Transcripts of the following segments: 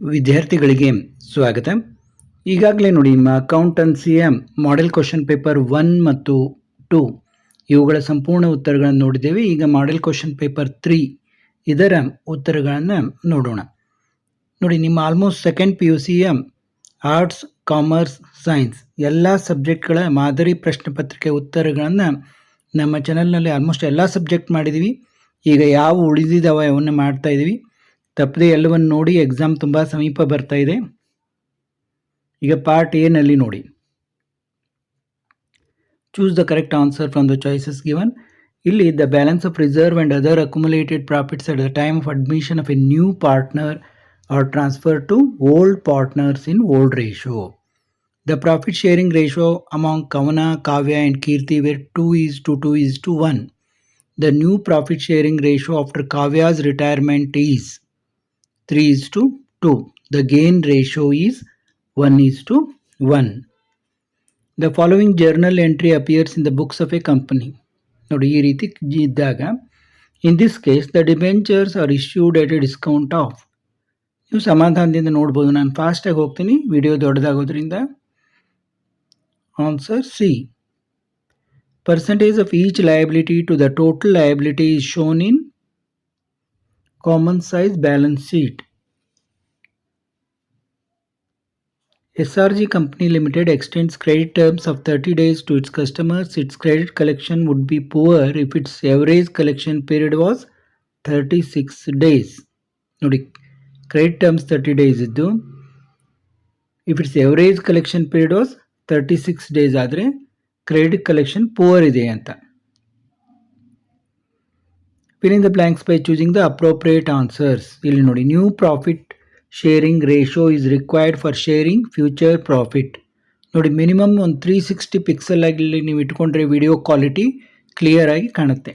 ವಿದ್ಯಾರ್ಥಿಗಳಿಗೆ ಸ್ವಾಗತ. ಈಗಾಗಲೇ ನೋಡಿ ನಿಮ್ಮ ಅಕೌಂಟೆನ್ಸಿಯ ಮಾಡೆಲ್ ಕ್ವಶನ್ ಪೇಪರ್ 1 ಮತ್ತು 2 ಇವುಗಳ ಸಂಪೂರ್ಣ ಉತ್ತರಗಳನ್ನು ನೋಡಿದ್ದೇವೆ. ಈಗ ಮಾಡೆಲ್ ಕ್ವಶನ್ ಪೇಪರ್ 3 ಇದರ ಉತ್ತರಗಳನ್ನು ನೋಡೋಣ. ನೋಡಿ, ನಿಮ್ಮ ಆಲ್ಮೋಸ್ಟ್ ಸೆಕೆಂಡ್ PUCಯ ಆರ್ಟ್ಸ್, ಕಾಮರ್ಸ್, ಸೈನ್ಸ್ ಎಲ್ಲ ಸಬ್ಜೆಕ್ಟ್ಗಳ ಮಾದರಿ ಪ್ರಶ್ನೆ ಪತ್ರಿಕೆ ಉತ್ತರಗಳನ್ನು ನಮ್ಮ ಚಾನಲ್ನಲ್ಲಿ ಆಲ್ಮೋಸ್ಟ್ ಎಲ್ಲ ಸಬ್ಜೆಕ್ಟ್ ಮಾಡಿದ್ದೀವಿ. ಈಗ ಯಾವ ಉಳಿದಿದ್ದಾವೆ ಅವನ್ನು ಮಾಡ್ತಾ ಇದ್ದೀವಿ. ತಪ್ಪದೆ ಎಲ್ಲವನ್ನು ನೋಡಿ, ಎಕ್ಸಾಮ್ ತುಂಬ ಸಮೀಪ ಬರ್ತಾ ಇದೆ. ಈಗ ಪಾರ್ಟ್ ಎ ನಲ್ಲಿ ನೋಡಿ, choose the correct answer from the choices given. ಇಲ್ಲಿ the balance of reserve and other accumulated profits at the time of admission of a new partner are transfer to old partners in old ratio. The profit sharing ratio among Kavana, Kavya and Kirti were 2:2:1. The new profit sharing ratio after Kavya's retirement is 3:2. The gain ratio is 1:1. The following journal entry appears in the books of a company. ನೋಡಿ, ಈ ರೀತಿ ಇದ್ದಾಗ in this case the debentures are issued at a discount of. ನೀವು ಸಮಾಧಾನದಿಂದ ನೋಡ್ಬೋದು. ನಾನು ಫಾಸ್ಟಾಗಿ ಹೋಗ್ತೀನಿ, video ದೊಡ್ಡದಾಗೋದ್ರಿಂದ. Answer C. Percentage of each liability to the total liability is shown in common size balance sheet. SRG Company Limited extends credit terms of 30 days to its customers. Its credit collection would be poor if its average collection period was 36 days. ನೋಡಿ, credit terms 30 days ಇದ್ದು, if its average collection period was 36 days ಆದರೆ credit collection poor ಇದೆ ಅಂತ. fill in the blanks by choosing the appropriate answers. ಇಲ್ಲಿ ನೋಡಿ, new profit sharing ratio is required for sharing future profit. ನೋಡಿ, minimum ಒಂದು 360 pixel ಆಗಿ ನೀವು ಇಟ್ಕೊಂಡ್ರೆ ವಿಡಿಯೋ ಕ್ವಾಲಿಟಿ ಕ್ಲಿಯರ್ ಆಗಿ ಕಾಣುತ್ತೆ.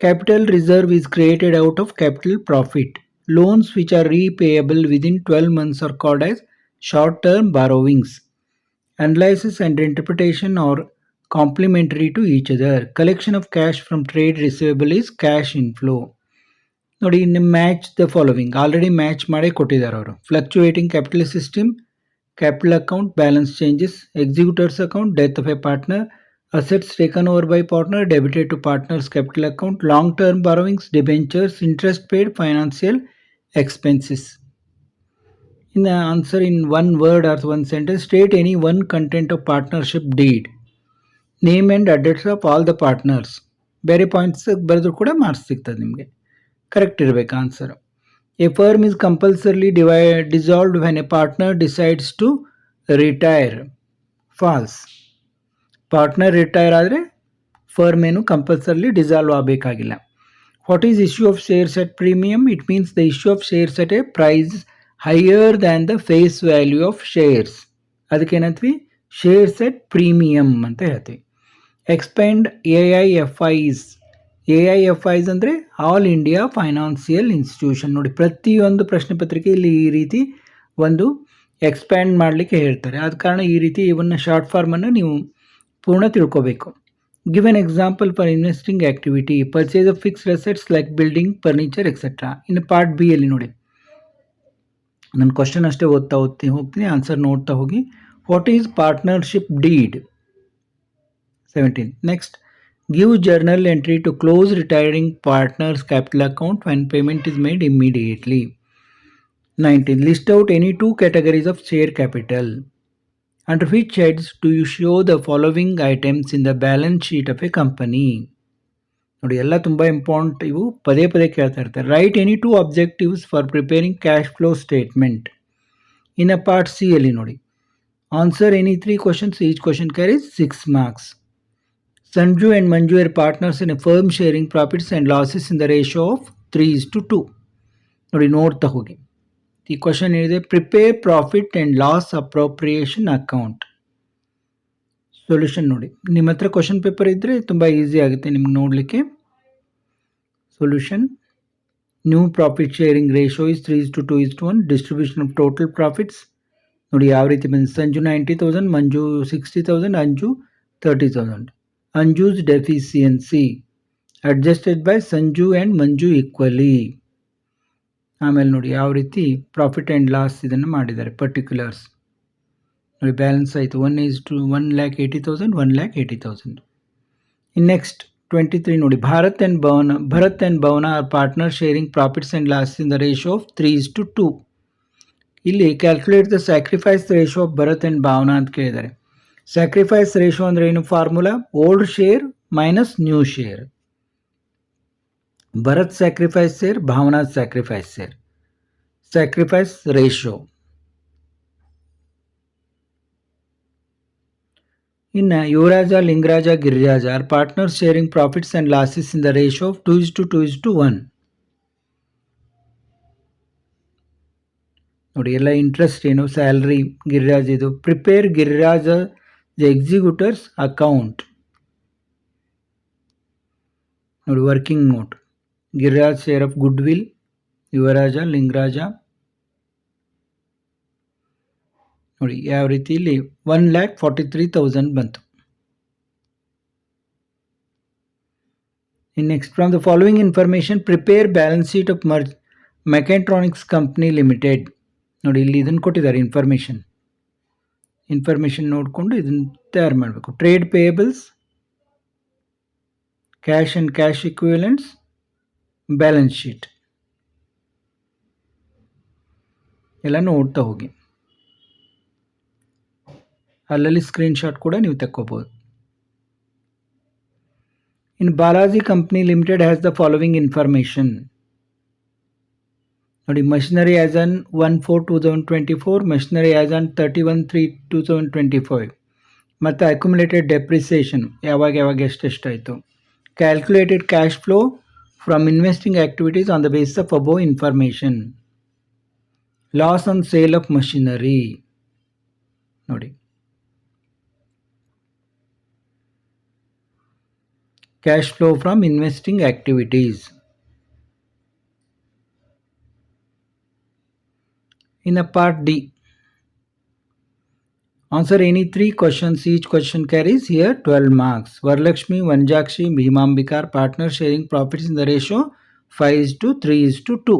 Capital reserve is created out of capital profit. Loans which are repayable within 12 months are called as short term borrowings. Analysis and interpretation are complementary to each other. Collection of cash from trade receivable is cash inflow. ನೋಡಿ, ನಿಮ್ಮ match the following already match ಮಾಡಿ ಕೊಟ್ಟಿದ್ದಾರೆ ಅವರು. Fluctuating capital system, capital account, balance changes, executors account, death of a partner, assets taken over by partner, debited to partners capital account, long term borrowings, debentures, interest paid, financial expenses. In the answer in one word or one sentence, state any one content of partnership deed. Name and address of all the partners. ಬೇರೆ points ಬರೆದ್ರು ಕೂಡ marks ಸಿಗ್ತದೆ ನಿಮಗೆ. Correct ಇರಬೇಕು answer. A firm is compulsorily dissolved when a partner decides to retire. False. Partner retire ಆದರೆ firm ಏನು compulsorily dissolve ಆಗಬೇಕಾಗಿಲ್ಲ. What is issue of shares at premium? It means the issue of shares at a price higher than the face value of shares. ಅದಕ್ಕೇನಂತೀವಿ? Shares at premium ಅಂತ ಹೇಳ್ತೀವಿ. Expand AIFIs. AIFIs ಅಂದರೆ all India financial institution. ನೋಡಿ, ಪ್ರತಿಯೊಂದು ಪ್ರಶ್ನೆ ಪತ್ರಿಕೆಯಲ್ಲಿ ಈ ರೀತಿ ಒಂದು ಎಕ್ಸ್ಪ್ಯಾಂಡ್ ಮಾಡಲಿಕ್ಕೆ ಹೇಳ್ತಾರೆ. ಆದ ಕಾರಣ ಈ ರೀತಿ ಇವನ್ನ ಶಾರ್ಟ್ ಫಾರ್ಮನ್ನು ನೀವು ಪೂರ್ಣ ತಿಳ್ಕೋಬೇಕು. Give an example for investing activity. Purchase of fixed assets like building, furniture etcetera. ಇನ್ನು ಪಾರ್ಟ್ ಬಿ ಅಲ್ಲಿ ನೋಡಿ, ನಾನು ಕ್ವಶನ್ ಅಷ್ಟೇ ಓದ್ತಾ ಹೋಗ್ತೀನಿ, ಆನ್ಸರ್ ನೋಡ್ತಾ ಹೋಗಿ. What is partnership deed? 17. Next, give journal entry to close retiring partners capital account when payment is made immediately. 19. List out any 2 categories of share capital. Under which heads do you show the following items in the balance sheet of a company? ನೋಡಿ, ಎಲ್ಲ ತುಂಬ important, ಇವು ಪದೇ ಪದೇ ಕೇಳ್ತಾ ಇರ್ತಾರೆ. Write any 2 objectives for preparing cash flow statement. In a part C ಅಲ್ಲಿ ನೋಡಿ, answer any 3 questions. Each question carries 6 marks. Sanju and Manju are partners in a firm sharing profits and losses in the ratio of 3:2. ನೋಡಿ, ನೋಡ್ತಾ ಹೋಗಿ. ಈ question ಏನಿದೆ, prepare profit and loss appropriation account. Solution ನೋಡಿ, ನಿಮ್ಮ ಹತ್ರ ಕ್ವಶನ್ ಪೇಪರ್ ಇದ್ದರೆ ತುಂಬ ಈಸಿ ಆಗುತ್ತೆ ನಿಮ್ಗೆ ನೋಡಲಿಕ್ಕೆ. Solution, new profit sharing ratio is 3:2:1. Distribution of total profits ನೋಡಿ ಯಾವ ರೀತಿ ಬಂದಿದೆ. Sanju 90,000, Manju 60,000, Anju 30,000. Anju's deficiency adjusted by Sanju and Manju equally. ಆಮೇಲೆ ನೋಡಿ ಯಾವ ರೀತಿ ಪ್ರಾಫಿಟ್ ಆ್ಯಂಡ್ ಲಾಸ್ ಇದನ್ನು ಮಾಡಿದ್ದಾರೆ ಪರ್ಟಿಕ್ಯುಲರ್ಸ್ ನೋಡಿ. ಬ್ಯಾಲೆನ್ಸ್ ಆಯಿತು 1,80,000 1,80,000. ಇನ್ ನೆಕ್ಸ್ಟ್ 23 ನೋಡಿ, Bharat and Bhavana are partner sharing profits and loss in the ratio of 3:2. ಇಲ್ಲಿ calculate the sacrifice ratio of Bharat and Bhavana ಅಂತ ಕೇಳಿದ್ದಾರೆ. ಸ್ಯಾಕ್ರಿಫೈಸ್ ರೇಷಿಯೋ ಅಂದರೆ ಏನು? Formula old share minus new share. Bharat sacrifice share, Bhavana sacrifice share. Sacrifice ratio. ಇನ್ನು Yuvaraja, Lingaraja, Giriraja are partners sharing profits and losses in the ratio of 2:2:1. ನೋಡಿ ಎಲ್ಲ interest ಏನು? Salary Giriraj ಇದು. Prepare Giriraja the executors account. ನೋಡಿ working note. Giriraj share of goodwill, Yuvaraja, Lingaraja. ನೋಡಿ ಯಾವ ರೀತಿ ಇಲ್ಲಿ 1,43,000 ಬಂತು. In next, from the following information prepare balance sheet of mechatronics company limited. ನೋಡಿ ಇಲ್ಲಿ ಇದನ್ನು ಕೊಟ್ಟಿದ್ದಾರೆ ಇನ್ಫಾರ್ಮೇಷನ್ ನೋಡಿಕೊಂಡು ಇದನ್ನು ತಯಾರು ಮಾಡಬೇಕು. Trade payables, cash and cash equivalents, balance sheet ಎಲ್ಲ ನೋಡ್ತಾ ಹೋಗಿ. ಅಲ್ಲಲ್ಲಿ ಸ್ಕ್ರೀನ್ಶಾಟ್ ಕೂಡ ನೀವು ತಕ್ಕೋಬೋದು. In Balaji company limited has the following information. ನೋಡಿ machinery as on 1/4/2024, machinery as on 31/3/2025 ಮತ್ತು ಅಕ್ಯುಮುಲೇಟೆಡ್ ಡೆಪ್ರಿಸಿಯೇಷನ್ ಯಾವಾಗ ಎಷ್ಟೆಷ್ಟಾಯಿತು. Calculated cash flow from investing activities on the basis of above information. Loss on sale of machinery. ನೋಡಿ cash flow from investing activities. In a part D, answer any 3 questions. Each question carries here 12 marks. Varalakshmi, Vanjakshi, Bhimambika are partners sharing profits in the ratio 5:3:2.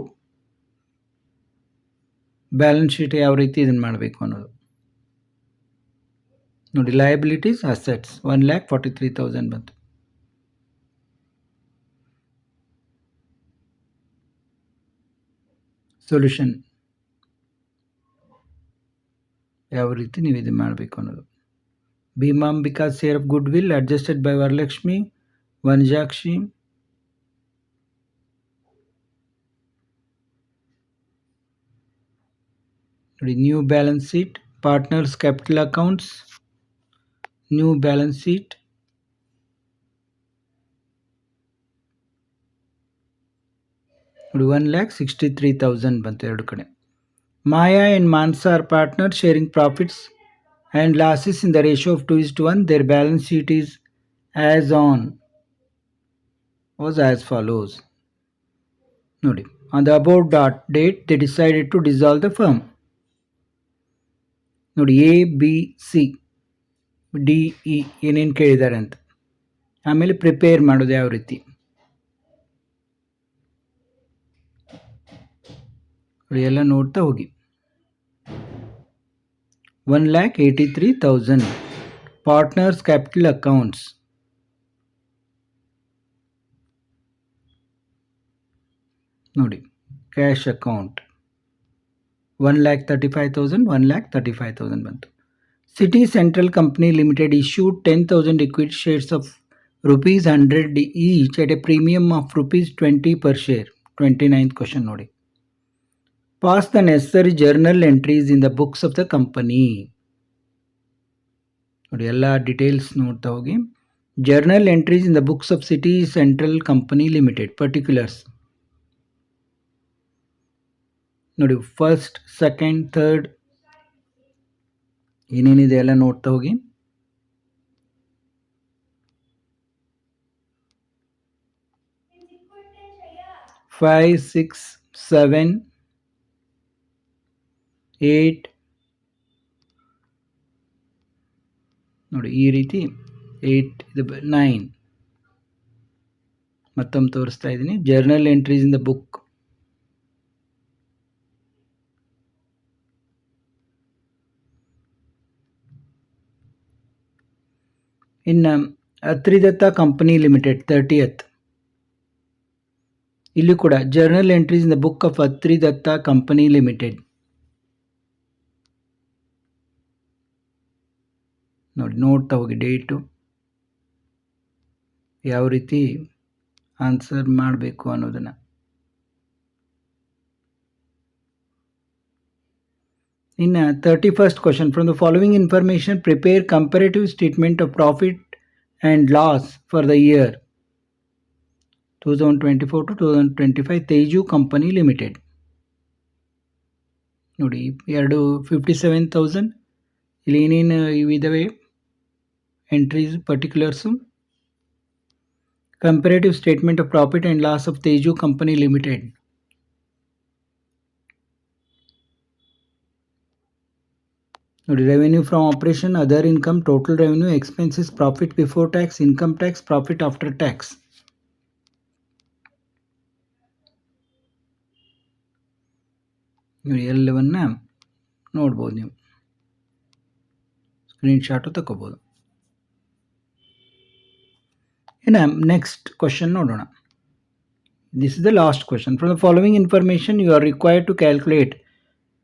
Balance sheet ಯಾವ ರೀತಿ ಇದನ್ನು ಮಾಡಬೇಕು ಅನ್ನೋದು ನೋಡಿ. Liabilities, assets 1,43,000 ಬಂತು. Solution ಯಾವ ರೀತಿ ನೀವು ಇದು ಮಾಡಬೇಕು ಅನ್ನೋದು. Bhimambika share of goodwill adjusted by Varalakshmi, Vanajakshi. ನೋಡಿ new balance sheet, partners capital accounts, new balance sheet. ನೋಡಿ 1,63,000 ಬಂತು ಎರಡು ಕಡೆ. Maya and Mansa are partners sharing profits and losses in the ratio of 2:1. Their balance sheet is was as follows. ನೋಡಿ, on the above date they decided to dissolve the firm. ನೋಡಿ A, B, C, D, E ಏನೇನು ಕೇಳಿದ್ದಾರೆ ಅಂತ. ಆಮೇಲೆ prepare ಮಾಡೋದು ಯಾವ ರೀತಿ ನೋಡಿ ಎಲ್ಲ ನೋಡ್ತಾ ಹೋಗಿ. 1,83,000 ಪಾರ್ಟ್ನರ್ಸ್ ಕ್ಯಾಪಿಟಲ್ ಅಕೌಂಟ್ಸ್. ನೋಡಿ ಕ್ಯಾಶ್ ಅಕೌಂಟ್ 1,35,000 1,35,000 ಬಂತು. City central company limited issued 10,000 equity shares of rupees 100 each at a premium of rupees 20 per share. 29th question ನೋಡಿ. Pass the necessary journal entries in the books of the company. ನೋಡಿ ಎಲ್ಲ details ನೋಡ್ತಾ ಹೋಗಿ. Journal entries in the books of city central company limited particulars ನೋಡಿ. First, second, third ಏನೇನಿದೆ ಎಲ್ಲ ನೋಡ್ತಾ ಹೋಗಿ. ಫೈವ್, 6, 7, 8 ನೋಡಿ ಈ ರೀತಿ 8 ಇದು 9 ಮತ್ತೊಮ್ಮೆ ತೋರಿಸ್ತಾ ಇದ್ದೀನಿ. Journal entries in the book ಇನ್ನು ತ್ರಿದತ್ತ ಕಂಪನಿ ಲಿಮಿಟೆಡ್ 30th. ಇಲ್ಲಿ ಕೂಡ journal entries in the book of Tridatta company limited. ನೋಡಿ, ನೋಡ್ತಾ ಹೋಗಿ ಡೇಟು, ಯಾವ ರೀತಿ ಆನ್ಸರ್ ಮಾಡಬೇಕು ಅನ್ನೋದನ್ನು. ಇನ್ನು 31st question, from the following information prepare comparative statement of profit and loss for the year 2024 to 2025 Teju company limited. ನೋಡಿ, 57,000 ಇಲ್ಲಿ ಏನೇನು ಇವಿದಾವೆ entries particulars. Comparative statement of profit and loss of Teju company limited. ನೋಡಿ, revenue from operation, other income, total revenue, expenses, profit before tax, income tax, profit after tax. ನೋಡಿ, ಎಲ್ಲವನ್ನ ನೋಡ್ಬೋದು, ನೀವು screenshot ತಗೋಬೋದು. ಇನ್ನು ನೆಕ್ಸ್ಟ್ ಕ್ವಶನ್ ನೋಡೋಣ. This is the last question. From the following information you are required to calculate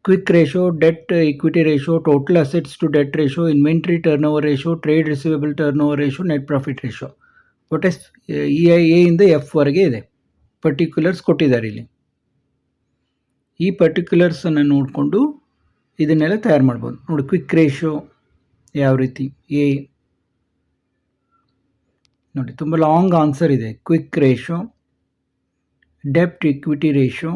quick ratio, debt equity ratio, total assets to debt ratio, inventory turnover ratio, trade receivable turnover ratio, net profit ratio. ಒಟ್ಟು A ಇಂದ F ವರೆಗೆ ಇದೆ. Particulars ಕೊಟ್ಟಿದ್ದಾರೆ ಇಲ್ಲಿ. ಈ ಪರ್ಟಿಕ್ಯುಲರ್ಸನ್ನು ನೋಡಿಕೊಂಡು ಇದನ್ನೆಲ್ಲ ತಯಾರು ಮಾಡ್ಬೋದು. ನೋಡಿ, ಕ್ವಿಕ್ ರೇಷೋ ಯಾವ ರೀತಿ, ಎ ನೋಡಿ, ತುಂಬ ಲಾಂಗ್ ಆನ್ಸರ್ ಇದೆ. Quick ratio, ಡೆಪ್ಟ್ equity ratio,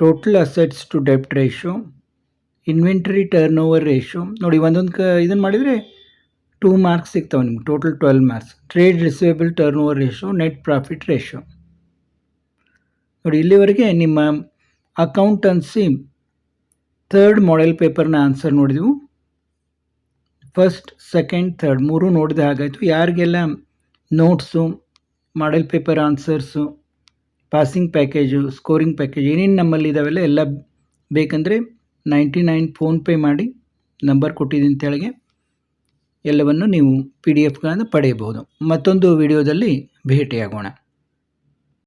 total assets to ಡೆಪ್ಟ್ ratio, inventory turn over ratio. ನೋಡಿ, ಒಂದೊಂದು ಇದನ್ನು ಮಾಡಿದರೆ 2 ಮಾರ್ಕ್ಸ್ ಸಿಗ್ತಾವೆ ನಿಮ್ಗೆ, total 12 marks. Trade receivable turnover ratio, net profit ratio. ನೋಡಿ, ಇಲ್ಲಿವರೆಗೆ ನಿಮ್ಮ ಅಕೌಂಟನ್ಸಿ 3rd ಮಾಡೆಲ್ ಪೇಪರ್ನ ಆನ್ಸರ್ ನೋಡಿದೆವು. ಫಸ್ಟ್, ಸೆಕೆಂಡ್, ಥರ್ಡ್ 3 ನೋಡಿದ ಹಾಗಾಯಿತು. ಯಾರಿಗೆಲ್ಲ notes, model paper answers, passing package, scoring package ಏನೇನು ನಮ್ಮಲ್ಲಿ ಇದ್ದಾವೆಲ್ಲ ಎಲ್ಲ ಬೇಕಂದರೆ 99 ಫೋನ್ಪೇ ಮಾಡಿ, ನಂಬರ್ ಕೊಟ್ಟಿದ್ದೀನಿ ತೆಳಗೆ, ಎಲ್ಲವನ್ನು ನೀವು PDF ಗಳನ್ನು ಪಡೆಯಬಹುದು. ಮತ್ತೊಂದು ವಿಡಿಯೋದಲ್ಲಿ ಭೇಟಿಯಾಗೋಣ.